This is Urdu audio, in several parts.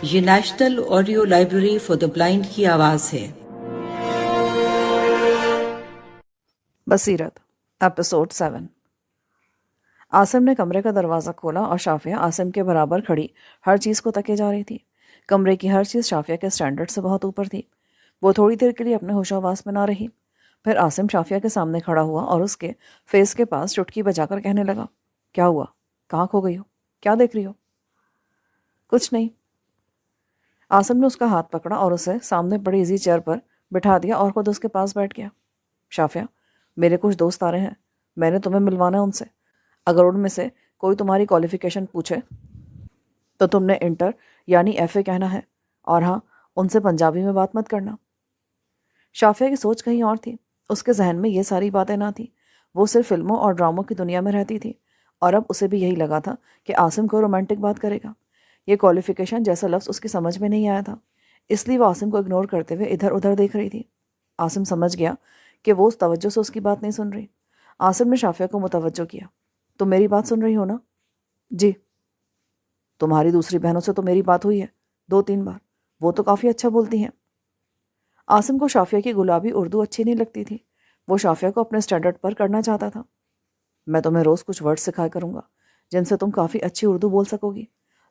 یہ national audio library for the blind کی آواز ہے۔ بصیرت ایپیسوڈ 7۔ عاصم نے کمرے کا دروازہ کھولا اور شافیہ عاصم کے برابر کھڑی ہر چیز کو تکے جا رہی تھی۔ کمرے کی ہر چیز شافیہ کے سٹینڈرڈ سے بہت اوپر تھی۔ وہ تھوڑی دیر کے لیے اپنے ہوش و حواس میں نہ رہی۔ پھر عاصم شافیہ کے سامنے کھڑا ہوا اور اس کے فیس کے پاس چٹکی بجا کر کہنے لگا، کیا ہوا؟ کہاں کھو گئی ہو؟ کیا دیکھ رہی ہو؟ کچھ نہیں۔ عاصم نے اس کا ہاتھ پکڑا اور اسے سامنے پڑی ایزی چیئر پر بٹھا دیا اور خود اس کے پاس بیٹھ گیا۔ شافیہ، میرے کچھ دوست آ رہے ہیں، میں نے تمہیں ملوانا ہے ان سے۔ اگر ان میں سے کوئی تمہاری کوالیفیکیشن پوچھے تو تم نے انٹر یعنی ایف اے کہنا ہے، اور ہاں، ان سے پنجابی میں بات مت کرنا۔ شافیہ کی سوچ کہیں اور تھی۔ اس کے ذہن میں یہ ساری باتیں نہ تھیں۔ وہ صرف فلموں اور ڈراموں کی دنیا میں رہتی تھی، اور اب اسے بھی یہی لگا تھا کہ عاصم کو رومانٹک بات کرے گا۔ یہ کوالیفیکیشن جیسا لفظ اس کی سمجھ میں نہیں آیا تھا، اس لیے وہ عاصم کو اگنور کرتے ہوئے ادھر ادھر دیکھ رہی تھی۔ عاصم سمجھ گیا کہ وہ اس توجہ سے اس کی بات نہیں سن رہی۔ عاصم نے شافیہ کو متوجہ کیا، تم میری بات سن رہی ہو نا؟ جی۔ تمہاری دوسری بہنوں سے تو میری بات ہوئی ہے 2-3 بار، وہ تو کافی اچھا بولتی ہیں۔ عاصم کو شافیہ کی گلابی اردو اچھی نہیں لگتی تھی۔ وہ شافیہ کو اپنے سٹینڈرڈ پر کرنا چاہتا تھا۔ میں تمہیں روز کچھ ورڈ سکھایا کروں گا جن سے تم کافی اچھی اردو بول سکو گی،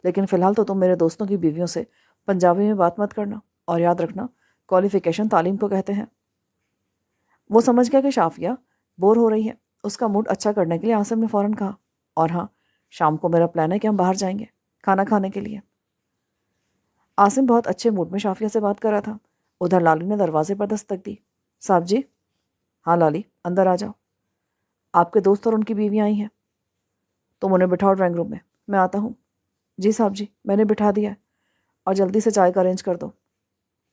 لیکن فی الحال تو تم میرے دوستوں کی بیویوں سے پنجابی میں بات مت کرنا، اور یاد رکھنا کوالیفیکیشن تعلیم کو کہتے ہیں۔ وہ سمجھ گیا کہ شافیہ بور ہو رہی ہے۔ اس کا موڈ اچھا کرنے کے لیے عاصم نے فوراً کہا، اور ہاں، شام کو میرا پلان ہے کہ ہم باہر جائیں گے کھانا کھانے کے لیے۔ عاصم بہت اچھے موڈ میں شافیہ سے بات کر رہا تھا۔ ادھر لالی نے دروازے پر دستک دی۔ صاحب جی؟ ہاں لالی، اندر آ جاؤ، آپ کے دوست اور ان کی بیویاں آئی ہیں۔ تم انہیں بٹھاؤ ڈرائنگ روم میں، میں آتا ہوں۔ جی صاحب جی، میں نے بٹھا دیا ہے، اور جلدی سے چائے کا ارینج کر دو۔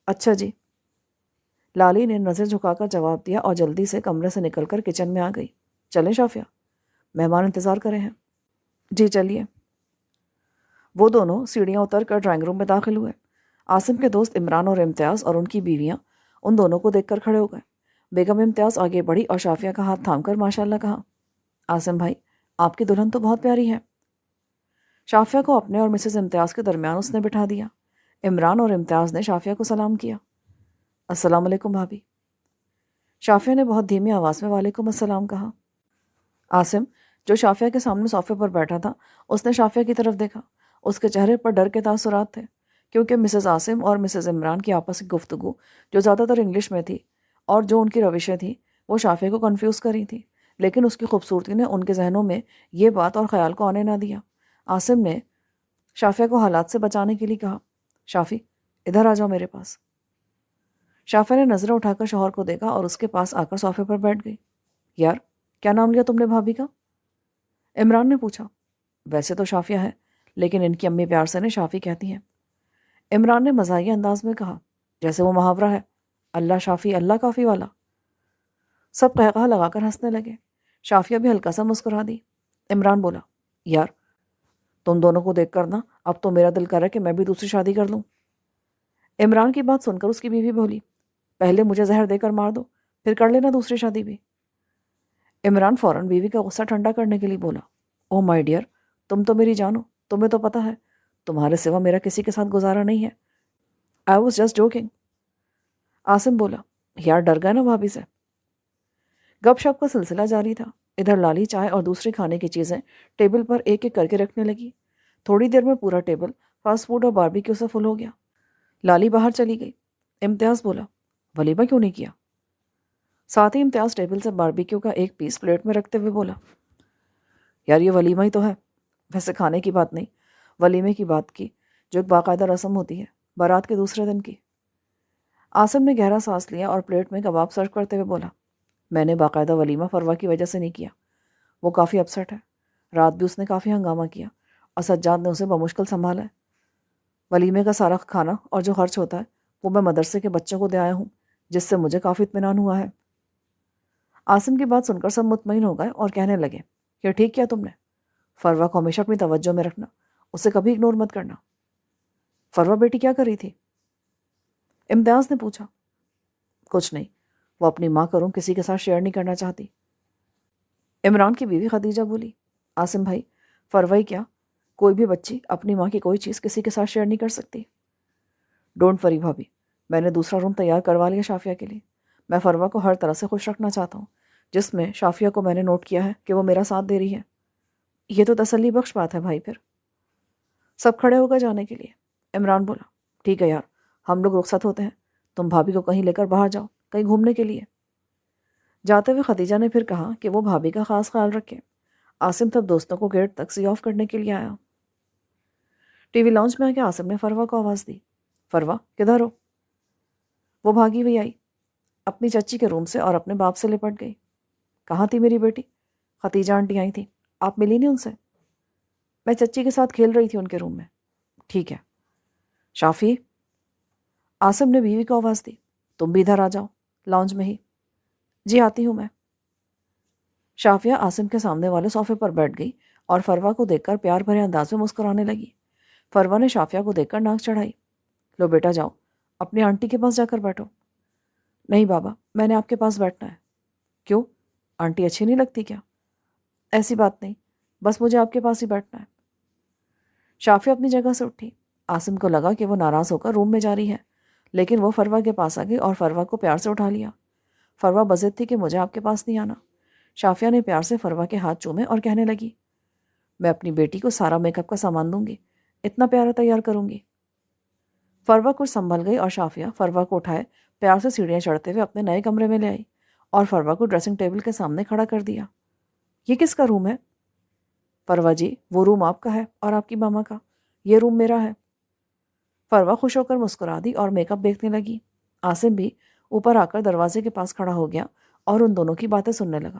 اچھا جی۔ لالی نے نظر جھکا کر جواب دیا اور جلدی سے کمرے سے نکل کر کچن میں آ گئی۔ چلیں شافیہ، مہمان انتظار کرے ہیں۔ جی چلیے۔ وہ دونوں سیڑھیاں اتر کر ڈرائنگ روم میں داخل ہوئے۔ عاصم کے دوست عمران اور امتیاز اور ان کی بیویاں ان دونوں کو دیکھ کر کھڑے ہو گئے۔ بیگم امتیاز آگے بڑھی اور شافیہ کا ہاتھ تھام کر ماشاءاللہ کہا، عاصم بھائی، آپ کی دلہن تو بہت پیاری ہے۔ شافیہ کو اپنے اور مسز امتیاز کے درمیان اس نے بٹھا دیا۔ عمران اور امتیاز نے شافیہ کو سلام کیا۔ السلام علیکم بھابھی۔ شافیہ نے بہت دھیمی آواز میں وعلیکم السلام کہا۔ عاصم، جو شافیہ کے سامنے صوفے پر بیٹھا تھا، اس نے شافیہ کی طرف دیکھا۔ اس کے چہرے پر ڈر کے تاثرات تھے، کیونکہ مسز عاصم اور مسز عمران کی آپس کی گفتگو جو زیادہ تر انگلش میں تھی، اور جو ان کی روشیں تھیں وہ شافیہ کو کنفیوز کر رہی تھیں، لیکن اس کی خوبصورتی نے ان کے ذہنوں میں یہ بات اور خیال کو آنے نہ دیا۔ عاصم نے شافیہ کو حالات سے بچانے کے لیے کہا، شافی، ادھر آ جاؤ میرے پاس۔ شافیہ نے نظریں اٹھا کر شوہر کو دیکھا اور اس کے پاس آ کر صوفے پر بیٹھ گئی۔ یار، کیا نام لیا تم نے بھابھی کا؟ عمران نے پوچھا۔ ویسے تو شافیہ ہے، لیکن ان کی امی پیار سے انہیں شافی کہتی ہیں۔ عمران نے مزاحیہ انداز میں کہا، جیسے وہ محاورہ ہے، اللہ شافی اللہ کافی والا۔ سب قہقہہ لگا کر ہنسنے لگے۔ شافیہ بھی ہلکا سا مسکرا دی۔ عمران بولا، یار، تم دونوں کو دیکھ کر نا اب تو میرا دل کر رہا ہے کہ میں بھی دوسری شادی کر لوں۔ عمران کی بات سن کر اس کی بیوی بولی، پہلے مجھے زہر دے کر مار دو، پھر کر لینا دوسری شادی بھی۔ عمران فوراً بیوی کا غصہ ٹھنڈا کرنے کے لیے بولا، او مائی ڈیئر، تم تو میری جانو، تمہیں تو پتہ ہے تمہارے سوا میرا کسی کے ساتھ گزارا نہیں ہے۔ I was just joking. Asim بولا، یار ڈر گئے نا بھابھی سے۔ گپ شپ کا سلسلہ جاری تھا۔ ادھر لالی چائے اور دوسری کھانے کی چیزیں ٹیبل پر ایک ایک کر کے رکھنے لگی۔ تھوڑی دیر میں پورا ٹیبل فاسٹ فوڈ اور باربیکیو سے فل ہو گیا۔ لالی باہر چلی گئی۔ امتیاز بولا، ولیمہ کیوں نہیں کیا؟ ساتھ ہی امتیاز ٹیبل سے باربیکیو کا ایک پیس پلیٹ میں رکھتے ہوئے بولا، یار یہ ولیمہ ہی تو ہے، ویسے کھانے کی بات نہیں، ولیمے کی بات کی، جو ایک باقاعدہ رسم ہوتی ہے بارات کے دوسرے دن کی۔ عاصم نے گہرا سانس لیا اور پلیٹ میں کباب سرو کرتے ہوئے بولا، میں نے باقاعدہ ولیمہ فروا کی وجہ سے نہیں کیا، وہ کافی اپسٹ ہے، رات بھی اس نے کافی ہنگامہ کیا اور سجاد نے اسے بمشکل سنبھالا ہے۔ ولیمے کا سارا کھانا اور جو خرچ ہوتا ہے وہ میں مدرسے کے بچوں کو دے آیا ہوں، جس سے مجھے کافی اطمینان ہوا ہے۔ عاصم کی بات سن کر سب مطمئن ہو گئے اور کہنے لگے، یہ ٹھیک کیا تم نے، فروا کو ہمیشہ اپنی توجہ میں رکھنا، اسے کبھی اگنور مت کرنا۔ فروا بیٹی کیا کر رہی تھی؟ امتیاز نے پوچھا۔ کچھ نہیں، وہ اپنی ماں کا روم کسی کے ساتھ شیئر نہیں کرنا چاہتی۔ عمران کی بیوی خدیجہ بولی، عاصم بھائی، فروا ہی کیا، کوئی بھی بچی اپنی ماں کی کوئی چیز کسی کے ساتھ شیئر نہیں کر سکتی۔ ڈونٹ وری بھابھی، میں نے دوسرا روم تیار کروا لیا شافیہ کے لیے. میں فروا کو ہر طرح سے خوش رکھنا چاہتا ہوں، جس میں شافیہ کو میں نے نوٹ کیا ہے کہ وہ میرا ساتھ دے رہی ہے. یہ تو تسلی بخش بات ہے بھائی. پھر سب کھڑے ہو گئے جانے کے لیے. عمران بولا ٹھیک ہے یار، ہم لوگ رخصت ہوتے ہیں، تم بھابھی کو کہیں لے کر باہر جاؤ، کہیں گھومنے کے لیے. جاتے ہوئے خدیجہ نے پھر کہا کہ وہ بھابھی کا خاص خیال رکھے. عاصم تب دوستوں کو گیٹ تک سی آف کرنے کے لیے آیا. ٹی وی لاؤنج میں آ کے عاصم نے فروا کو آواز دی. فروا کدھر ہو؟ وہ بھاگی ہوئی آئی اپنی چچی کے روم سے اور اپنے باپ سے لپٹ گئی. کہاں تھی میری بیٹی؟ خدیجہ آنٹی آئی تھی، آپ ملی نہیں ان سے؟ میں چچی کے ساتھ کھیل رہی تھی ان کے روم میں. ٹھیک ہے. شافی، عاصم نے بیوی کو آواز دی. تم بھی ادھر آ جاؤ، لاؤنج میں ہی. جی آتی ہوں میں. شافیہ عاصم کے سامنے والے صوفے پر بیٹھ گئی اور فروا کو دیکھ کر پیار بھرے انداز میں مسکرانے لگی. فروا نے شافیہ کو دیکھ کر ناک چڑھائی. لو بیٹا جاؤ، اپنی آنٹی کے پاس جا کر بیٹھو. نہیں بابا، میں نے آپ کے پاس بیٹھنا ہے. کیوں؟ آنٹی اچھی نہیں لگتی کیا؟ ایسی بات نہیں، بس مجھے آپ کے پاس ہی بیٹھنا ہے. شافیہ اپنی جگہ سے اٹھی. عاصم کو لگا کہ وہ ناراض ہو کر روم میں جا رہی ہے، لیکن وہ فروا کے پاس آ گئی اور فروا کو پیار سے اٹھا لیا. فروا بضد تھی کہ مجھے آپ کے پاس نہیں آنا. شافیہ نے پیار سے فروا کے ہاتھ چومے اور کہنے لگی میں اپنی بیٹی کو سارا میک اپ کا سامان دوں گی، اتنا پیارا تیار کروں گی. فروا کچھ سنبھل گئی اور شافیہ فروا کو اٹھائے پیار سے سیڑھیاں چڑھتے ہوئے اپنے نئے کمرے میں لے آئی اور فروا کو ڈریسنگ ٹیبل کے سامنے کھڑا کر دیا. یہ کس کا روم ہے؟ فروا جی، وہ روم آپ کا ہے اور آپ کی ماما کا، یہ روم میرا ہے. فروا خوش ہو کر مسکرا دی اور میک اپ دیکھنے لگی. عاصم بھی اوپر آ کر دروازے کے پاس کھڑا ہو گیا اور ان دونوں کی باتیں سننے لگا.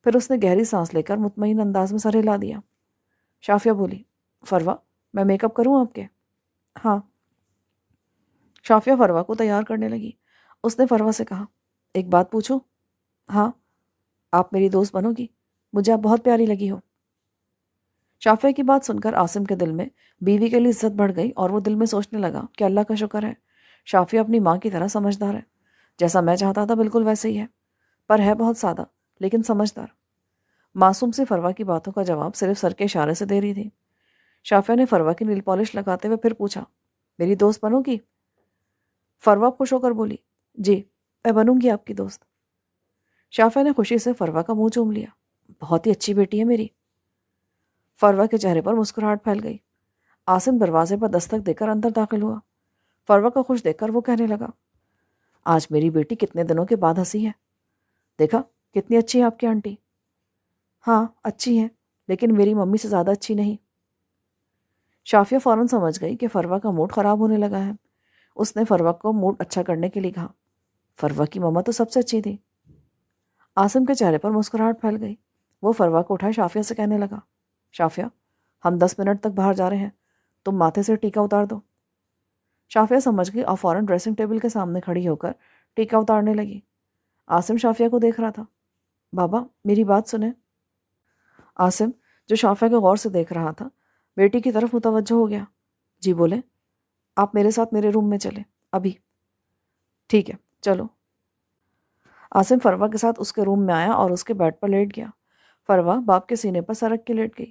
پھر اس نے گہری سانس لے کر مطمئن انداز میں سر ہلا دیا. شافیہ بولی فروا، میں میک اپ کروں آپ کے؟ ہاں. شافیہ فروا کو تیار کرنے لگی. اس نے فروا سے کہا ایک بات پوچھوں؟ ہاں. آپ میری دوست بنو گی؟ مجھے آپ بہت پیاری لگی ہو. شافیہ کی بات سن کر عاصم کے دل میں بیوی کے لیے عزت بڑھ گئی اور وہ دل میں سوچنے لگا کہ اللہ کا شکر ہے، شافیہ اپنی ماں کی طرح سمجھدار ہے. جیسا میں چاہتا تھا بالکل ویسے ہی ہے، پر ہے بہت سادہ لیکن سمجھدار. معصوم سے فروا کی باتوں کا جواب صرف سر کے اشارے سے دے رہی تھی. شافیہ نے فروا کی نیل پالش لگاتے ہوئے پھر پوچھا میری دوست بنو گی؟ فروا خوش ہو کر بولی جی، میں بنوں گی آپ کی دوست. شافیہ نے خوشی سے فروا کا منہ چوم لیا. بہت ہی اچھی بیٹی ہے میری. فروا کے چہرے پر مسکراہٹ پھیل گئی. عاصم دروازے پر دستک دے کر اندر داخل ہوا. فروا کو خوش دیکھ کر وہ کہنے لگا آج میری بیٹی کتنے دنوں کے بعد ہنسی ہے. دیکھا کتنی اچھی ہے آپ کی آنٹی. ہاں اچھی ہے، لیکن میری ممی سے زیادہ اچھی نہیں. شافیہ فوراً سمجھ گئی کہ فروا کا موڈ خراب ہونے لگا ہے. اس نے فروا کو موڈ اچھا کرنے کے لیے کہا فروا کی مما تو سب سے اچھی تھی. عاصم کے چہرے پر مسکراہٹ پھیل گئی. وہ فروا کو اٹھائے شافیہ سے کہنے لگا شافیہ، ہم 10 منٹ تک باہر جا رہے ہیں، تم ماتھے سے ٹیکا اتار دو. شافیہ سمجھ گئی اور فوراً ڈریسنگ ٹیبل کے سامنے کھڑی ہو کر ٹیکا اتارنے لگی. عاصم شافیہ کو دیکھ رہا تھا. بابا میری بات سنیں. عاصم جو شافیہ کو غور سے دیکھ رہا تھا بیٹی کی طرف متوجہ ہو گیا. جی بولے. آپ میرے ساتھ میرے روم میں چلیں ابھی. ٹھیک ہے چلو. عاصم فروا کے ساتھ اس کے روم میں آیا اور اس کے بیڈ پر لیٹ گیا. فروا باپ کے سینے پر سرک کے لیٹ گئی.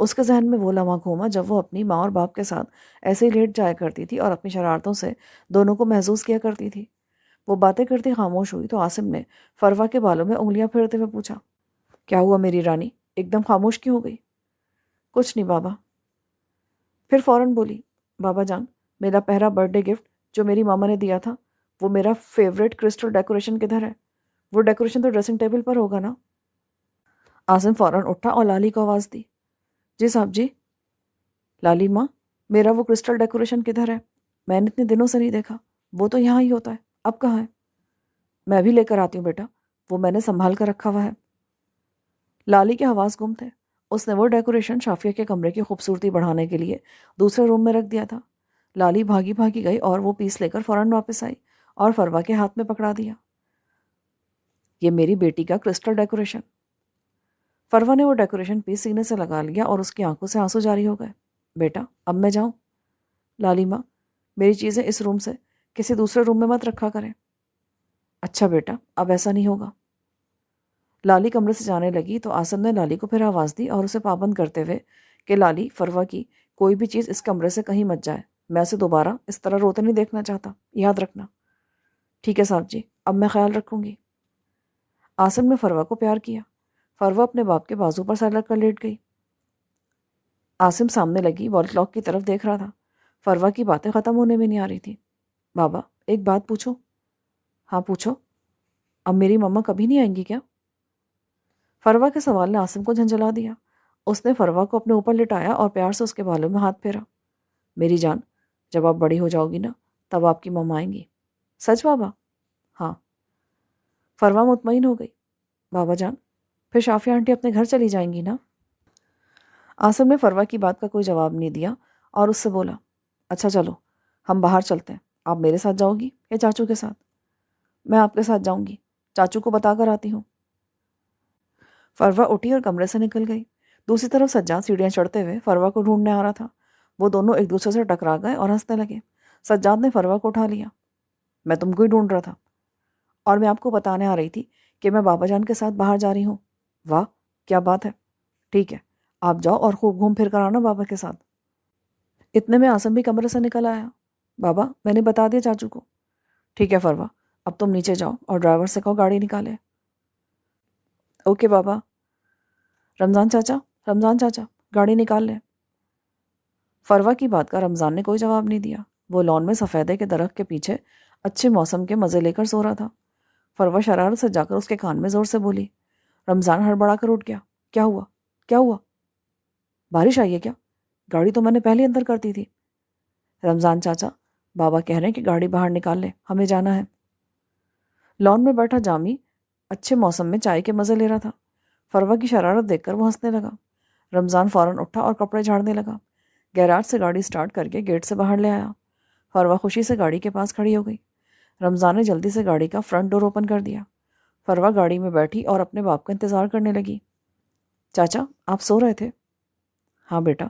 اس کے ذہن میں وہ لمحہ گھوما جب وہ اپنی ماں اور باپ کے ساتھ ایسے ہی لیٹ جایا کرتی تھی اور اپنی شرارتوں سے دونوں کو محظوظ کیا کرتی تھی. وہ باتیں کرتی خاموش ہوئی تو عاصم نے فروا کے بالوں میں انگلیاں پھیرتے ہوئے پوچھا کیا ہوا میری رانی، ایک دم خاموش کیوں ہو گئی؟ کچھ نہیں بابا. پھر فوراً بولی بابا جان، میرا پہلا برتھ ڈے گفٹ جو میری ماما نے دیا تھا، وہ میرا فیوریٹ کرسٹل ڈیکوریشن کدھر ہے؟ وہ ڈیکوریشن تو ڈریسنگ ٹیبل پر ہوگا نا. عاصم فوراً اٹھا اور لالی کو آواز دی. جی صاحب جی. لالی ماں، میرا وہ کرسٹل ڈیکوریشن کدھر ہے؟ میں نے اتنے دنوں سے نہیں دیکھا. وہ تو یہاں ہی ہوتا ہے، اب کہاں ہے؟ میں بھی لے کر آتی ہوں بیٹا، وہ میں نے سنبھال کر رکھا ہوا ہے. لالی کے حواس گم تھے. اس نے وہ ڈیکوریشن شافیہ کے کمرے کی خوبصورتی بڑھانے کے لیے دوسرے روم میں رکھ دیا تھا. لالی بھاگی بھاگی گئی اور وہ پیس لے کر فوراً واپس آئی اور فروا کے ہاتھ میں پکڑا دیا. یہ میری بیٹی کا کرسٹل ڈیکوریشن. فروا نے وہ ڈیکوریشن پیس سینے سے لگا لیا اور اس کی آنکھوں سے آنسو جاری ہو گئے. بیٹا اب میں جاؤں؟ لالی ماں، میری چیزیں اس روم سے کسی دوسرے روم میں مت رکھا کریں. اچھا بیٹا، اب ایسا نہیں ہوگا. لالی کمرے سے جانے لگی تو عاصم نے لالی کو پھر آواز دی اور اسے پابند کرتے ہوئے کہ لالی، فروا کی کوئی بھی چیز اس کمرے سے کہیں مت جائے. میں اسے دوبارہ اس طرح روتے نہیں دیکھنا چاہتا، یاد رکھنا۔ ٹھیک ہے صاحب جی، اب میں خیال رکھوں گی۔ عاصم نے فروہ کو پیار کیا۔ فروہ اپنے باپ کے بازو پر سر رکھ کر لیٹ گئی۔ عاصم سامنے لگی وال کلاک کی طرف دیکھ رہا تھا۔ فروہ کی باتیں ختم ہونے میں نہیں آ رہی تھی۔ بابا ایک بات پوچھو؟ ہاں پوچھو۔ اب میری مما کبھی نہیں آئیں گی کیا؟ فروہ کے سوال نے عاصم کو جھنجھلا دیا۔ اس نے فروہ کو اپنے اوپر لٹایا اور پیار سے اس کے بالوں میں ہاتھ پھیرا۔ میری جان، جب آپ بڑی ہو جاؤ گی نا تب آپ کی مما آئیں گی۔ سچ بابا؟ ہاں۔ فروہ مطمئن ہو گئی۔ بابا جان، پھر شافیہ آنٹی اپنے گھر چلی جائیں گی نا؟ عاصم نے فروہ کی بات کا کوئی جواب نہیں دیا اور اس سے بولا، اچھا چلو ہم باہر چلتے ہیں، آپ میرے ساتھ جاؤ گی یا چاچو کے ساتھ؟ میں آپ کے ساتھ جاؤں گی، چاچو کو بتا کر آتی ہوں۔ فروہ اٹھی اور کمرے سے نکل گئی۔ دوسری طرف سجاد سیڑھیاں چڑھتے ہوئے فروہ کو ڈھونڈنے آ رہا تھا۔ وہ دونوں ایک دوسرے سے ٹکرا گئے اور ہنسنے لگے۔ سجاد نے فروہ کو اٹھا لیا۔ میں تم کو ہی ڈھونڈ رہا تھا اور میں آپ کو بتانے آ رہی تھی کہ میں بابا جان کے ساتھ باہر جا رہی ہوں۔ واہ کیا بات ہے، ٹھیک ہے آپ جاؤ اور خوب گھوم پھر کر آنا بابا کے ساتھ۔ اتنے میں عاصم بھی کمرے سے نکل آیا۔ بابا میں نے بتا دیا چاچو کو۔ ٹھیک ہے فروہ، اب تم نیچے جاؤ اور ڈرائیور سے کہو گاڑی نکالے۔ اوکے بابا۔ رمضان چاچا گاڑی نکال لے۔ فروہ کی بات کا رمضان نے کوئی جواب نہیں دیا۔ وہ لان میں سفیدے کے درخت کے پیچھے اچھے موسم کے مزے لے کر سو رہا تھا۔ فروہ شرارت سے جا کر اس کے کان میں زور سے بولی۔ رمضان ہڑبڑا کر اٹھ گیا۔ کیا ہوا؟ کیا ہوا؟ بارش آئی ہے کیا؟ گاڑی تو میں نے پہلے اندر کر دی تھی۔ رمضان چاچا، بابا کہہ رہے ہیں کہ گاڑی باہر نکال لے، ہمیں جانا ہے۔ لان میں بیٹھا جامی اچھے موسم میں چائے کے مزے لے رہا تھا۔ فروہ کی شرارت دیکھ کر وہ ہنسنے لگا۔ رمضان فوراً اٹھا اور کپڑے جھاڑنے لگا۔ گیراج سے گاڑی سٹارٹ کر کے گیٹ سے باہر لے آیا۔ فروہ خوشی سے گاڑی کے پاس کھڑی ہو گئی۔ رمضان نے جلدی سے گاڑی کا فرنٹ ڈور اوپن کر دیا۔ فروہ گاڑی میں بیٹھی اور اپنے باپ کا انتظار کرنے لگی۔ چاچا آپ سو رہے تھے؟ ہاں بیٹا،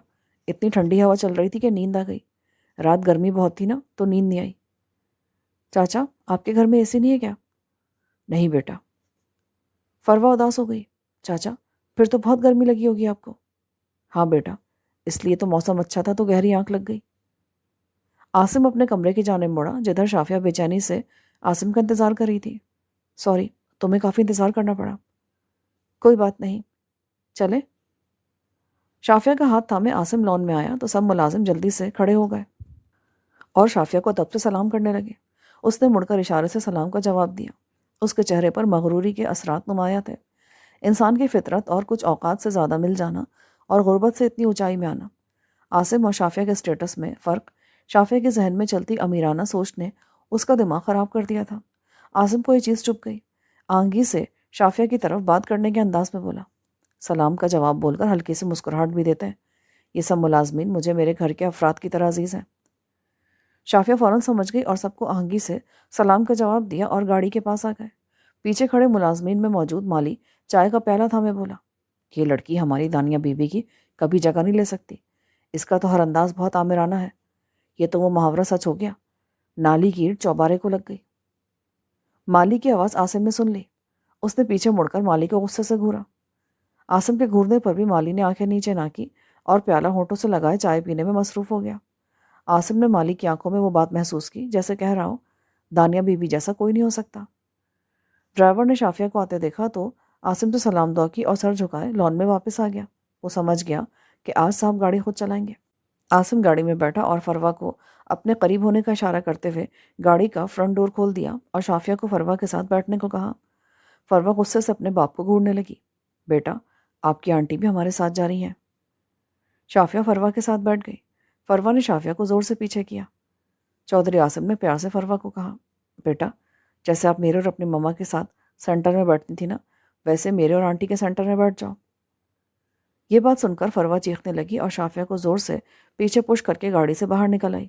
اتنی ٹھنڈی ہوا چل رہی تھی کہ نیند آ گئی۔ رات گرمی بہت تھی نا تو نیند نہیں آئی۔ چاچا آپ کے گھر میں اے سی نہیں ہے کیا؟ نہیں بیٹا۔ فروہ اداس ہو گئی۔ چاچا پھر تو بہت گرمی لگی ہوگی آپ کو۔ ہاں بیٹا، اس لیے تو موسم اچھا تھا تو گہری آنکھ لگ گئی۔ عاصم اپنے کمرے کی جانب مڑا جدھر شافیہ بے چینی سے عاصم کا انتظار کر رہی تھی۔ سوری، تمہیں کافی انتظار کرنا پڑا۔ کوئی بات نہیں، چلے؟ شافیہ کا ہاتھ تھامے عاصم لان میں آیا تو سب ملازم جلدی سے کھڑے ہو گئے اور شافیہ کو ادب سے سلام کرنے لگے۔ اس نے مڑ کر اشارے سے سلام کا جواب دیا۔ اس کے چہرے پر مغروری کے اثرات نمایاں تھے۔ انسان کی فطرت اور کچھ اوقات سے زیادہ مل جانا اور غربت سے اتنی اونچائی میں آنا۔ عاصم اور شافیہ کے اسٹیٹس میں فرق، شافیہ کے ذہن میں چلتی امیرانہ سوچ نے اس کا دماغ خراب کر دیا تھا۔ عاصم کو یہ چیز چپ گئی۔ آنگی سے شافیہ کی طرف بات کرنے کے انداز میں بولا۔ سلام کا جواب بول کر ہلکی سے مسکراہٹ بھی دیتے ہیں۔ یہ سب ملازمین مجھے میرے گھر کے افراد کی طرح عزیز ہیں۔ شافیہ فوراً سمجھ گئی اور سب کو آہنگی سے سلام کا جواب دیا اور گاڑی کے پاس آ گئے۔ پیچھے کھڑے ملازمین میں موجود مالی چائے کا پیالہ تھامے بولا، یہ لڑکی ہماری دانیہ بی بی کی کبھی جگہ نہیں لے سکتی۔ اس کا تو ہر انداز بہت آمرانہ ہے۔ یہ تو وہ محاورہ سچ ہو گیا، نالی کی اینٹ چوبارے کو لگ گئی۔ مالی کی آواز عاصم نے سن لی۔ اس نے پیچھے مڑ کر مالی کو غصے سے گھورا۔ عاصم کے گھورنے پر بھی مالی نے آنکھیں نیچے نہ کی اور پیالہ ہونٹوں سے لگائے چائے پینے میں مصروف ہو گیا۔ عاصم نے مالی کی آنکھوں میں وہ بات محسوس کی جیسے کہہ رہا ہو، دانیہ بی بی جیسا کوئی نہیں ہو سکتا۔ ڈرائیور نے شافیہ کو آتے دیکھا تو عاصم سے سلام دعا کی اور سر جھکائے لان میں واپس آ گیا۔ وہ سمجھ گیا کہ آج صاحب گاڑی خود چلائیں گے۔ عاصم گاڑی میں بیٹھا اور فروہ کو اپنے قریب ہونے کا اشارہ کرتے ہوئے گاڑی کا فرنٹ ڈور کھول دیا اور شافیہ کو فروہ کے ساتھ بیٹھنے کو کہا۔ فروہ غصے سے اپنے باپ کو گھورنے لگی۔ بیٹا، آپ کی آنٹی بھی ہمارے ساتھ جا رہی ہیں۔ شافیہ فروہ کے ساتھ بیٹھ گئی۔ فروہ نے شافیہ کو زور سے پیچھے کیا۔ چودھری عاصم نے پیار سے فروہ کو کہا، بیٹا جیسے آپ میرے اور اپنی مما کے ساتھ سینٹر میں بیٹھتی تھی نا، ویسے میرے اور آنٹی کے سینٹر میں بیٹھ جاؤ۔ یہ بات سن کر فروہ چیخنے لگی اور شافیہ کو زور سے پیچھے پش کر کے گاڑی سے باہر نکل آئی۔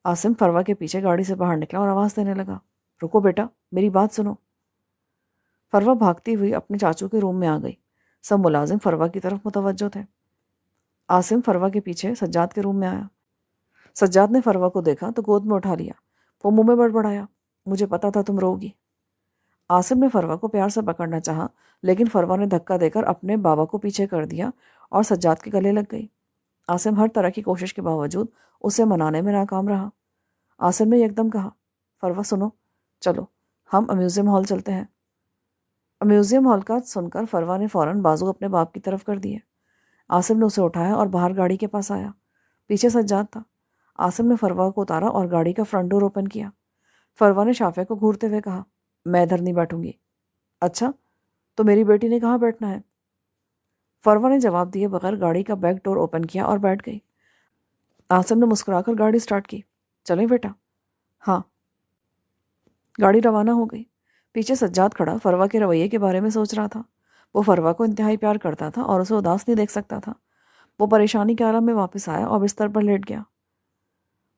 عاصم فروہ کے پیچھے گاڑی سے باہر نکلا اور آواز دینے لگا، رکو بیٹا، میری بات سنو۔ فروہ بھاگتی ہوئی اپنے چاچو کے روم میں آ گئی۔ سب ملازم فروہ کی طرف متوجہ تھے۔ عاصم فروہ کے پیچھے سجاد کے روم میں آیا۔ سجاد نے فروہ کو دیکھا تو گود میں اٹھا لیا۔ وہ منہ میں بڑبڑایا، مجھے پتا تھا تم رو گی۔ عاصم نے فروہ کو پیار سے پکڑنا چاہا لیکن فروہ نے دھکا دے کر اپنے بابا کو پیچھے کر دیا اور سجاد کے گلے لگ گئی۔ عاصم ہر طرح کی کوشش کے باوجود اسے منانے میں ناکام رہا۔ عاصم نے یکدم کہا، فروا سنو، چلو ہم میوزیم ہال چلتے ہیں۔ میوزیم ہال کا سن کر فروا نے فوراً بازو اپنے باپ کی طرف کر دیے۔ عاصم نے اسے اٹھایا اور باہر گاڑی کے پاس آیا۔ پیچھے سجاد تھا۔ عاصم نے فروا کو اتارا اور گاڑی کا فرنٹ ڈور اوپن کیا۔ فروا نے شافیہ کو گھورتے ہوئے کہا، میں ادھر نہیں بیٹھوں گی۔ اچھا، تو میری بیٹی نے کہاں بیٹھنا ہے؟ فروا نے جواب دیے بغیر گاڑی کا بیک ڈور اوپن کیا اور بیٹھ گئی۔ عاصم نے مسکرا کر گاڑی سٹارٹ کی۔ چلیں بیٹا؟ ہاں۔ گاڑی روانہ ہو گئی۔ پیچھے سجاد کھڑا فروا کے رویے کے بارے میں سوچ رہا تھا۔ وہ فروا کو انتہائی پیار کرتا تھا اور اسے اداس نہیں دیکھ سکتا تھا۔ وہ پریشانی کے عالم میں واپس آیا اور بستر پر لیٹ گیا۔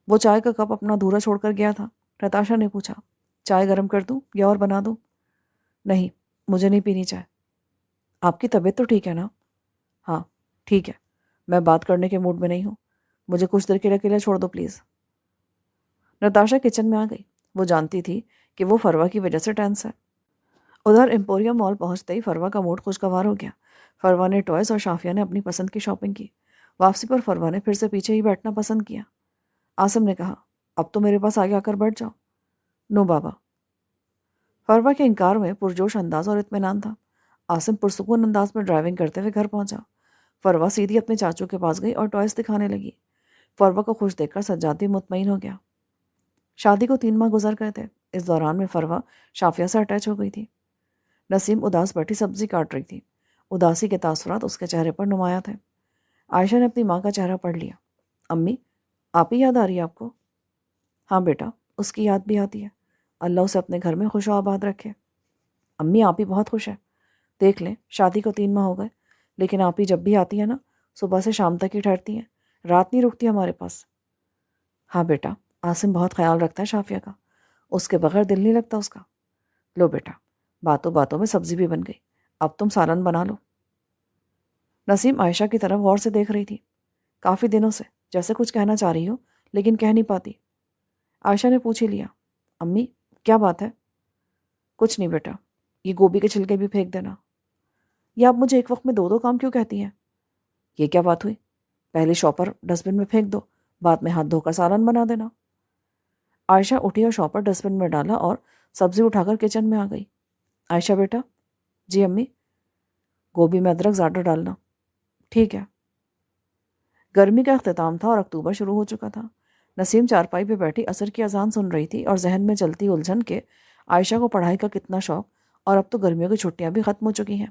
وہ چائے کا کپ اپنا دھورا چھوڑ کر گیا تھا۔ نتاشا نے پوچھا، چائے گرم کر دوں یا اور بنا دوں؟ نہیں، مجھے نہیں پینی چائے۔ آپ کی طبیعت تو ٹھیک ہے نا؟ ہاں ٹھیک ہے، میں بات کرنے کے موڈ میں نہیں ہوں، مجھے کچھ دیر کے لیے اکیلا چھوڑ دو پلیز۔ نتاشا کچن میں آ گئی۔ وہ جانتی تھی کہ وہ فروا کی وجہ سے ٹینس ہے۔ ادھر ایمپوریم مال پہنچتے ہی فروا کا موڈ خوشگوار ہو گیا۔ فروا نے ٹوائز اور شافیہ نے اپنی پسند کی شاپنگ کی۔ واپسی پر فروا نے پھر سے پیچھے ہی بیٹھنا پسند کیا۔ عاصم نے کہا، اب تو میرے پاس آگے آ کر بیٹھ جاؤ۔ نو بابا۔ فروا کے انکار میں پرجوش انداز اور اطمینان تھا۔ عاصم پرسکون انداز میں ڈرائیونگ کرتے ہوئے گھر پہنچا۔ فروا سیدھی اپنے چاچو کے پاس گئی اور ٹوائز دکھانے لگی۔ فروا کو خوش دیکھ کر سجاد بھی مطمئن ہو گیا۔ شادی کو 3 ماہ گزر گئے تھے۔ اس دوران میں فروا شافیہ سے اٹیچ ہو گئی تھی۔ نسیم اداس بیٹھی سبزی کاٹ رہی تھی۔ اداسی کے تاثرات اس کے چہرے پر نمایاں تھے۔ عائشہ نے اپنی ماں کا چہرہ پڑھ لیا۔ امی، آپ ہی یاد آ رہی ہے آپ کو؟ ہاں بیٹا، اس کی یاد بھی آتی ہے۔ اللہ اسے اپنے گھر میں خوش و آباد رکھے۔ امی، آپ ہی بہت خوش ہے۔ دیکھ لیں، شادی کو 3 ماہ ہو گئے، لیکن آپ ہی جب بھی آتی ہے نا، صبح سے شام تک ہی ٹھہرتی ہیں، رات نہیں رکتی ہمارے پاس۔ ہاں بیٹا، عاصم بہت خیال رکھتا ہے شافیہ کا، اس کے بغیر دل نہیں لگتا اس کا۔ لو بیٹا، باتوں باتوں میں سبزی بھی بن گئی، اب تم سالن بنا لو۔ نسیم عائشہ کی طرف غور سے دیکھ رہی تھی، کافی دنوں سے، جیسے کچھ کہنا چاہ رہی ہو لیکن کہہ نہیں پاتی۔ عائشہ نے پوچھ ہی لیا، امی کیا بات ہے؟ کچھ نہیں بیٹا، یہ گوبھی کے چھلکے بھی پھینک دینا۔ یہ آپ مجھے ایک وقت میں 2 کام کیوں کہتی ہیں؟ یہ کیا بات ہوئی؟ پہلے شاپر ڈسٹ بن میں پھینک دو، بعد میں ہاتھ دھو کر سالن بنا دینا۔ عائشہ اٹھی اور شاپر ڈسٹ بن میں ڈالا اور سبزی اٹھا کر کچن میں آ گئی۔ عائشہ بیٹا؟ جی امی؟ گوبھی میں ادرک زیادہ ڈالنا۔ ٹھیک ہے۔ گرمی کا اختتام تھا اور اکتوبر شروع ہو چکا تھا۔ نسیم چارپائی پہ بیٹھی عصر کی اذان سن رہی تھی اور ذہن میں چلتی الجھن کہ عائشہ کو پڑھائی کا کتنا شوق، اور اب تو گرمیوں کی چھٹیاں بھی ختم ہو چکی ہیں۔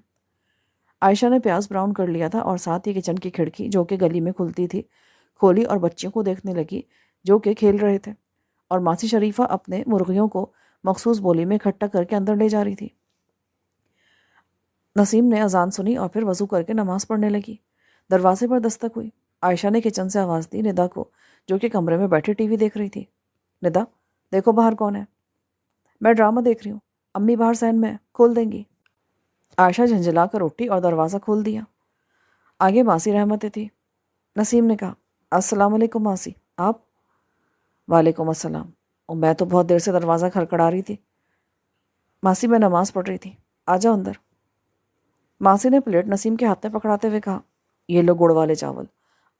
عائشہ نے پیاز براؤن کر لیا تھا اور ساتھ ہی کچن کی کھڑکی جو کہ گلی میں کھلتی تھی کھولی اور بچیوں کو دیکھنے لگی جو کہ کھیل رہے تھے، اور ماسی شریفہ اپنے مرغیوں کو مخصوص بولی میں اکٹھا کر کے اندر لے جا رہی تھی۔ نسیم نے اذان سنی اور پھر وضو کر کے نماز پڑھنے لگی۔ دروازے پر دستک ہوئی۔ عائشہ نے کچن سے آواز دی ندا کو، جو کہ کمرے میں بیٹھے ٹی وی دیکھ رہی تھی۔ ندا، دیکھو باہر کون ہے۔ میں ڈرامہ دیکھ رہی ہوں، امی باہر صحن میں ہے، کھول دیں گی۔ عائشہ جھنجھلا کر اٹھی اور دروازہ کھول دیا۔ آگے ماسی رحمتیں تھی۔ نسیم نے کہا، السلام علیکم ماسی، آپ؟ وعلیکم السلام، اور میں تو بہت دیر سے دروازہ کھڑکھڑا رہی تھی۔ ماسی میں نماز پڑھ رہی تھی، آ جاؤ اندر۔ ماسی نے پلیٹ نسیم کے ہاتھ میں پکڑاتے ہوئے کہا، یہ لو گڑ والے چاول،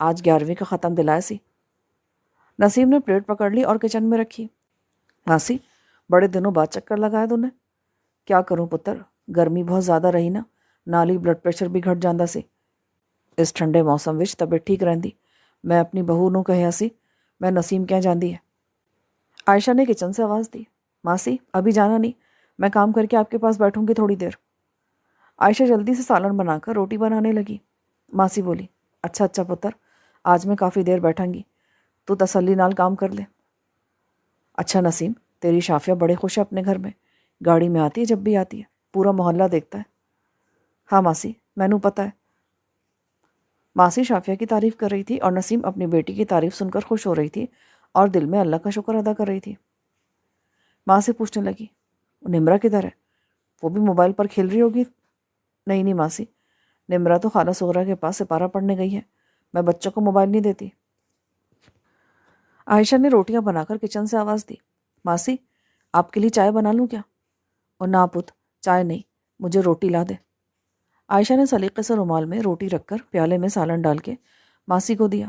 آج 11ویں کا ختم دلائے سی۔ نسیم نے پلیٹ پکڑ لی اور کچن میں رکھی۔ ماسی، بڑے دنوں بعد چکر لگایا تو نے؟ کیا کروں پتر، گرمی بہت زیادہ رہی نا، نالی بلڈ پریشر بھی گھٹ جاندہ سی۔ اس ٹھنڈے موسم وچ طبیعت ٹھیک رہندی، میں اپنی بہو نوں کہیا سی میں نسیم کیا جاندی ہے۔ عائشہ نے کچن سے آواز دی، ماسی ابھی جانا نہیں، میں کام کر کے آپ کے پاس بیٹھوں گی تھوڑی دیر۔ عائشہ جلدی سے سالن بنا کر روٹی بنانے لگی۔ ماسی بولی، اچھا اچھا پتر، آج میں کافی دیر بیٹھاں گی، تو تسلی نال کام کر لے۔ اچھا نسیم، تیری شافیہ بڑے خوش ہے اپنے گھر میں، گاڑی میں آتی ہے جب بھی آتی ہے، پورا محلہ دیکھتا ہے۔ ہاں ماسی، مینوں پتہ ہے۔ ماسی شافیہ کی تعریف کر رہی تھی اور نسیم اپنی بیٹی کی تعریف سن کر خوش ہو رہی تھی اور دل میں اللہ کا شکر ادا کر رہی تھی۔ ماں سے پوچھنے لگی، نمرہ کدھر ہے؟ وہ بھی موبائل پر کھیل رہی ہوگی۔ نہیں ماسی، نمرہ تو خالہ صغرا کے پاس سپارہ پڑھنے گئی ہے، میں بچوں کو موبائل نہیں دیتی۔ عائشہ نے روٹیاں بنا کر کچن سے آواز دی، ماسی آپ کے لیے چائے بنا لوں کیا؟ اور نہ پت، چائے نہیں، مجھے روٹی لا دے۔ عائشہ نے سلیقے سے رومال میں روٹی رکھ کر پیالے میں سالن ڈال کے ماسی کو دیا۔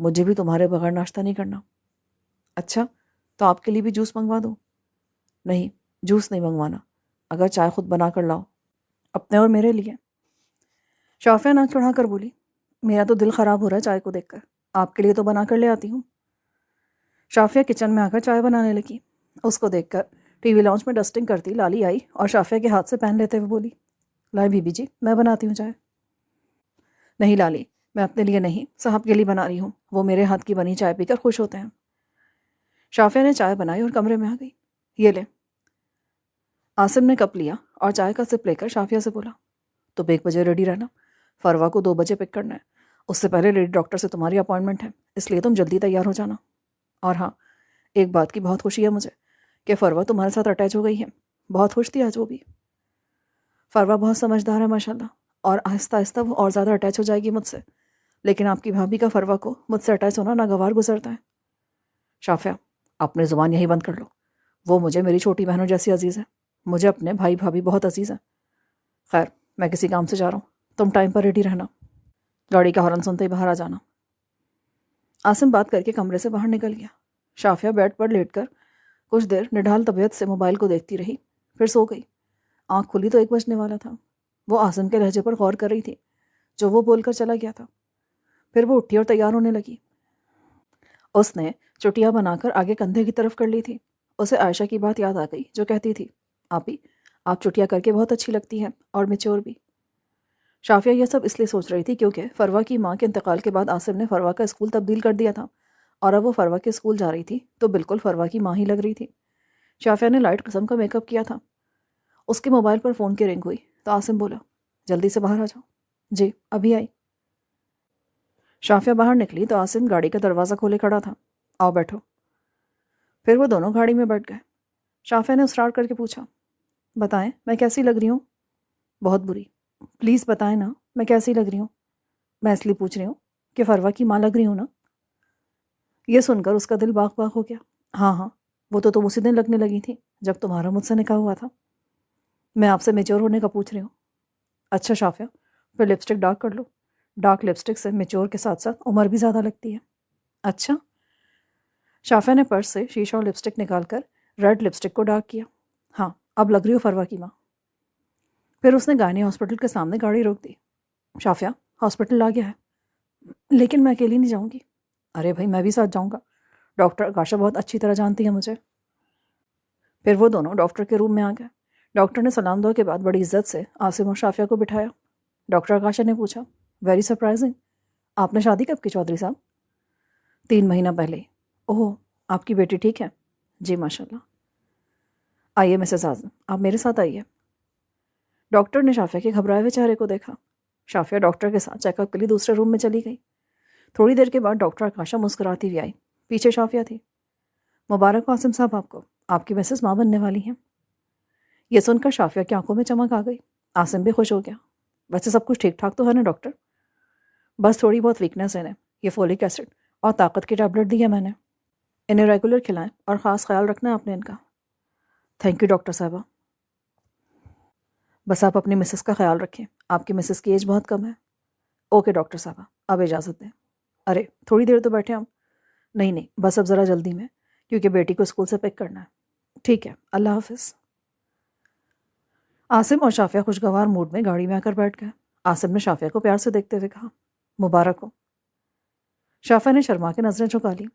مجھے بھی تمہارے بغیر ناشتہ نہیں کرنا۔ اچھا، تو آپ کے لیے بھی جوس منگوا دوں؟ نہیں، جوس نہیں منگوانا، اگر چائے خود بنا کر لاؤ، اپنے اور میرے لیے۔ شافیہ ناک چڑھا کر بولی، میرا تو دل خراب ہو رہا ہے چائے کو دیکھ کر، آپ کے لیے تو بنا کر لے آتی ہوں۔ شافیہ کچن میں آ کر چائے بنانے لگی۔ اس کو دیکھ کر ٹی وی لاؤنج میں ڈسٹنگ کرتی لالی آئی اور شافیہ کے ہاتھ سے پین لیتے ہوئے بولی، لائے بی بی جی، میں بناتی ہوں چائے۔ نہیں لالی، میں اپنے لیے نہیں، صاحب کے لیے بنا رہی ہوں، وہ میرے ہاتھ کی بنی چائے پی کر خوش ہوتے ہیں۔ شافیہ نے چائے بنائی اور کمرے میں آ گئی۔ یہ لے۔ عاصم نے کپ لیا اور چائے کا سپ لے کر شافیہ سے بولا، تو 1 بجے ریڈی رہنا، فروا کو 2 بجے پک کرنا ہے، اس سے پہلے لیڈی ڈاکٹر سے تمہاری اپائنٹمنٹ ہے، اس لیے تم جلدی تیار ہو جانا۔ اور ہاں، ایک بات کی بہت خوشی ہے مجھے کہ فروا تمہارے ساتھ اٹیچ ہو گئی ہے، بہت خوش تھی آج وہ بھی۔ فروا بہت سمجھدار ہے ماشاءاللہ، اور آہستہ آہستہ وہ اور زیادہ اٹیچ ہو جائے گی مجھ سے، لیکن آپ کی بھابھی کا فروا کو مجھ سے اٹیچ ہونا ناگوار گزرتا ہے۔ شافیہ، اپنی زبان یہی بند کر لو، وہ مجھے میری چھوٹی بہنوں جیسی عزیز ہے، مجھے اپنے بھائی بھابھی بہت عزیز ہیں۔ خیر، میں کسی کام سے جا رہا ہوں، تم ٹائم پر ریڈی رہنا، گاڑی کا ہارن سنتے ہی باہر آ جانا۔ عاصم بات کر کے کمرے سے باہر نکل گیا۔ شافیہ بیڈ پر لیٹ کر کچھ دیر نڈھال طبیعت سے موبائل کو دیکھتی رہی، پھر سو گئی۔ آنکھ کھلی تو 1 بجنے والا تھا۔ وہ عاصم کے لہجے پر غور کر رہی تھی جو وہ بول کر چلا گیا تھا۔ پھر وہ اٹھی اور تیار ہونے لگی۔ اس نے چٹیاں بنا کر آگے کندھے کی طرف کر لی تھی۔ اسے عائشہ کی بات یاد آ گئی جو کہتی تھی، آپی، آپ چٹیاں کر کے بہت اچھی لگتی ہیں اور میچور بھی۔ شافیہ یہ سب اس لیے سوچ رہی تھی کیونکہ فروا کی ماں کے انتقال کے بعد عاصم نے فروا کا اسکول تبدیل کر دیا تھا، اور اب وہ فروا کے اسکول جا رہی تھی تو بالکل فروا کی ماں ہی لگ رہی تھی۔ شافیہ نے لائٹ قسم کا میک اپ کیا تھا۔ اس کے موبائل پر فون کی رنگ ہوئی تو عاصم بولا، جلدی سے باہر آ جاؤ۔ جی، ابھی آئی۔ شافیہ باہر نکلی تو عاصم گاڑی کا دروازہ کھولے کھڑا تھا، آؤ بیٹھو۔ پھر وہ دونوں گاڑی میں بیٹھ گئے۔ شافیہ نے اصرار کر کے پوچھا، بتائیں میں کیسی لگ رہی ہوں؟ بہت بری، پلیز بتائیں نا میں کیسی لگ رہی ہوں؟ میں اس لیے پوچھ رہی ہوں کہ فروا کی ماں لگ رہی ہوں نا؟ یہ سن کر اس کا دل باغ باغ ہو گیا۔ ہاں ہاں، وہ تو تم اسی دن لگنے لگی تھی جب تمہارا مجھ سے نکاح ہوا تھا۔ میں آپ سے میچور ہونے کا پوچھ رہی ہوں۔ اچھا شافیہ، پھر لپسٹک ڈارک کر لو، ڈارک لپسٹک سے میچور کے ساتھ ساتھ عمر بھی زیادہ لگتی ہے۔ اچھا۔ شافیہ نے پرس سے شیشہ اور لپسٹک نکال کر ریڈ لپسٹک کو ڈارک کیا۔ ہاں، اب لگ رہی ہو فروا کی ماں۔ پھر اس نے گائنی ہاسپٹل کے سامنے گاڑی روک دی۔ شافیہ، ہاسپٹل آ گیا ہے، لیکن میں اکیلی نہیں جاؤں گی۔ ارے بھائی، میں بھی ساتھ جاؤں گا، ڈاکٹر آکاشا بہت اچھی طرح جانتی ہے مجھے۔ پھر وہ دونوں ڈاکٹر کے روم میں آ گئے۔ ڈاکٹر نے سلام دعا کے بعد بڑی عزت سے عاصم اور شافیہ کو بٹھایا۔ ڈاکٹر آکاشا نے پوچھا، ویری سرپرائزنگ، آپ نے شادی کب کی چودھری صاحب؟ 3 مہینہ پہلے ہی۔ اوہ، آپ کی بیٹی ٹھیک ہے؟ جی ماشاءاللہ۔ آئیے مسز اعظم، آپ میرے ساتھ آئیے۔ ڈاکٹر نے شافیہ کے گھبرائے ہوئے چہرے کو دیکھا۔ شافیہ ڈاکٹر کے ساتھ چیک اپ کے لیے دوسرے روم میں چلی گئی۔ تھوڑی دیر کے بعد ڈاکٹر آکاشا مسکراتی ہوئی آئی، پیچھے شافیہ تھی۔ مبارک ہو عاصم صاحب آپ کو، آپ کی مسز ماں بننے والی ہیں۔ یہ سن کر شافیہ کی آنکھوں میں چمک آ گئی۔ عاصم بھی خوش ہو گیا۔ ویسے سب کچھ ٹھیک ٹھاک تو ہے نا ڈاکٹر؟ بس تھوڑی بہت ویکنیس ہے انہیں، یہ فولک ایسڈ اور طاقت کی ٹیبلٹ دی ہے میں نے، انہیں ریگولر کھلائیں اور خاص خیال رکھنا ہے آپ نے ان کا۔ تھینک یو ڈاکٹر صاحبہ۔ بس آپ اپنی مسز کا خیال رکھیں، آپ کی مسز کی ایج بہت کم ہے۔ اوکے ڈاکٹر صاحبہ، اب اجازت دیں۔ ارے تھوڑی دیر تو بیٹھے ہم۔ نہیں نہیں، بس اب ذرا جلدی میں، کیونکہ بیٹی کو اسکول سے پک کرنا ہے۔ ٹھیک ہے، اللہ حافظ۔ عاصم اور شافیہ خوشگوار موڈ میں گاڑی میں آ کر بیٹھ گئے۔ عاصم نے شافیہ کو پیار سے دیکھتے ہوئے کہا، مبارک ہو۔ شافیہ نے شرما کے نظریں جھکا لی،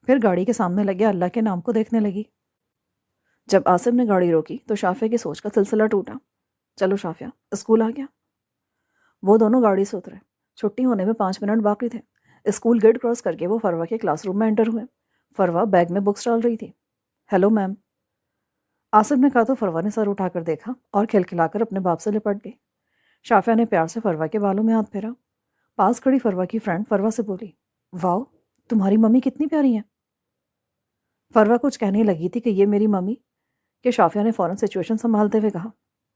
پھر گاڑی کے سامنے لگے اللہ کے نام کو دیکھنے لگی۔ جب عاصم نے گاڑی روکی تو شافیہ کی سوچ کا سلسلہ ٹوٹا۔ چلو شافیہ، اسکول آ گیا۔ وہ دونوں گاڑی سے اترے۔ چھٹی ہونے میں 5 منٹ باقی تھے۔ اسکول گیٹ کراس کر کے وہ فروا کے کلاس روم میں انٹر ہوئے۔ فروا بیگ میں بکس ڈال رہی تھی۔ ہیلو میم، عاصم نے کہا تو فروا نے سر اٹھا کر دیکھا اور کھلکھلا کر اپنے باپ سے لپٹ گئی۔ شافیہ نے پیار سے فروا کے بالوں میں ہاتھ پھیرا۔ پاس کھڑی فروا کی فرینڈ فروا سے بولی، واؤ، تمہاری ممی کتنی پیاری ہیں۔ فروا کچھ کہنے لگی تھی کہ یہ میری ممی کہ شافیہ نے فوراً سچویشن سنبھالتے ہوئے کہا۔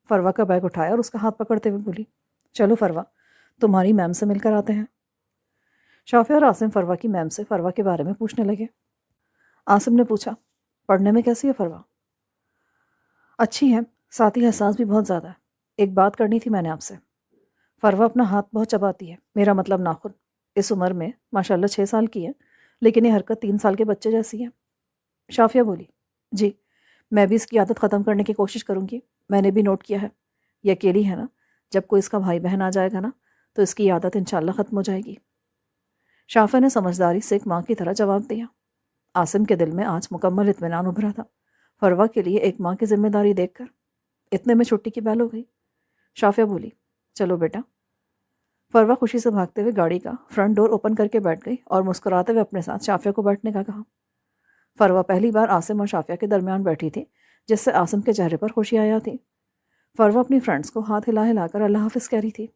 فروا کا بیگ اٹھایا اور اس کا ہاتھ پکڑتے ہوئے بولی، چلو فروا، تمہاری میم سے مل کر آتے ہیں۔ شافیہ اور عاصم فروا کی میم سے فروا کے بارے میں پوچھنے لگے۔ عاصم نے پوچھا، پڑھنے میں کیسی ہے فروا؟ اچھی ہے، ساتھ ہی حساس بھی بہت زیادہ ہے۔ ایک بات کرنی تھی میں نے آپ سے۔ فروا اپنا ہاتھ بہت چباتی ہے، میرا مطلب ناخن۔ اس عمر میں ماشاءاللہ 6 سال کی ہے، لیکن یہ حرکت 3 سال کے بچے جیسی ہے۔ شافیہ بولی، جی میں بھی اس کی عادت ختم کرنے کی کوشش کروں گی، میں نے بھی نوٹ کیا ہے، یہ اکیلی ہے نا، جب کوئی اس کا بھائی بہن آ جائے گا نا تو اس کی عادت انشاءاللہ ختم ہو جائے گی۔ شافیہ نے سمجھداری سے ایک ماں کی طرح جواب دیا۔ عاصم کے دل میں آج مکمل اطمینان ابھرا تھا۔ فروہ کے لیے ایک ماں کی ذمہ داری دیکھ کر اتنے میں چھٹی کی بیل ہو گئی۔ شافیہ بولی، چلو بیٹا۔ فروہ خوشی سے بھاگتے ہوئے گاڑی کا فرنٹ ڈور اوپن کر کے بیٹھ گئی اور مسکراتے ہوئے اپنے ساتھ شافیہ کو بیٹھنے کا کہا۔ فروہ پہلی بار عاصم اور شافیہ کے درمیان بیٹھی تھی، جس سے عاصم کے چہرے پر خوشی آیا تھی۔ فروہ اپنی فرینڈز کو ہاتھ ہلا ہلا کر اللہ حافظ کہہ رہی تھی۔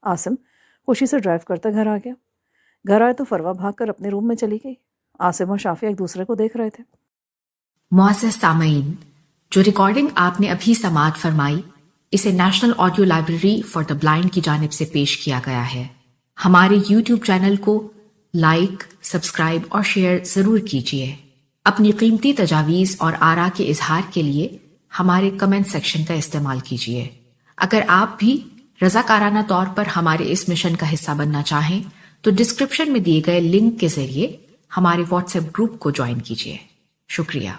عاصم خوشی سے ڈرائیو کرتے گھر آ گیا۔ گھر آئے تو فروہ بھاگ کر اپنے روم میں چلی گئی۔ عاصم اور شافیہ ایک دوسرے کو دیکھ رہے تھے۔ معزز سامعین، جو ریکارڈنگ آپ نے ابھی سماعت فرمائی، اسے national audio library for the blind کی جانب سے پیش کیا گیا ہے۔ ہمارے یوٹیوب چینل کو لائک، سبسکرائب اور شیئر ضرور کیجیے۔ اپنی قیمتی تجاویز اور آراء کے اظہار کے لیے ہمارے کمنٹ سیکشن کا استعمال کیجیے۔ اگر آپ بھی رضاکارانہ طور پر ہمارے اس مشن کا حصہ بننا چاہیں تو ڈسکرپشن میں دیے گئے لنک کے ذریعے ہمارے واٹس ایپ گروپ کو جوائن کیجیے۔ شکریہ۔